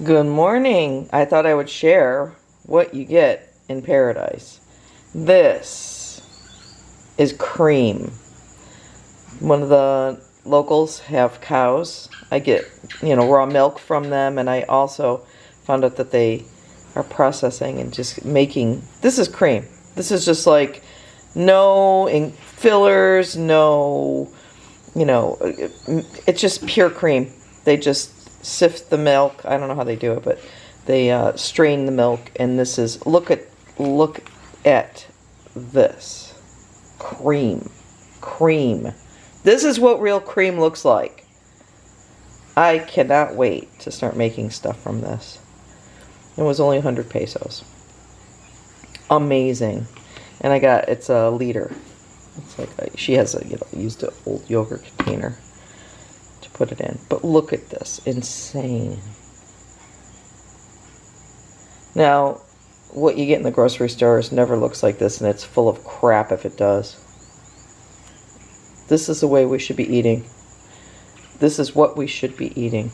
Good morning. I thought I would share what you get in paradise. This is cream. One of the locals have cows. I get, raw milk from them, and I also found out that they are processing and just making, this is cream. This is just like no fillers, no, it's just pure cream. They just sift the milk. I don't know how they do it, but they strain the milk, and this is, look at this. Cream. This is what real cream looks like. I cannot wait to start making stuff from this. It was only 100 pesos. Amazing. And it's a liter. It's like she has used an old yogurt container to put it in. But look at this. Insane. Now, what you get in the grocery stores never looks like this, and it's full of crap if it does. This is the way we should be eating. This is what we should be eating.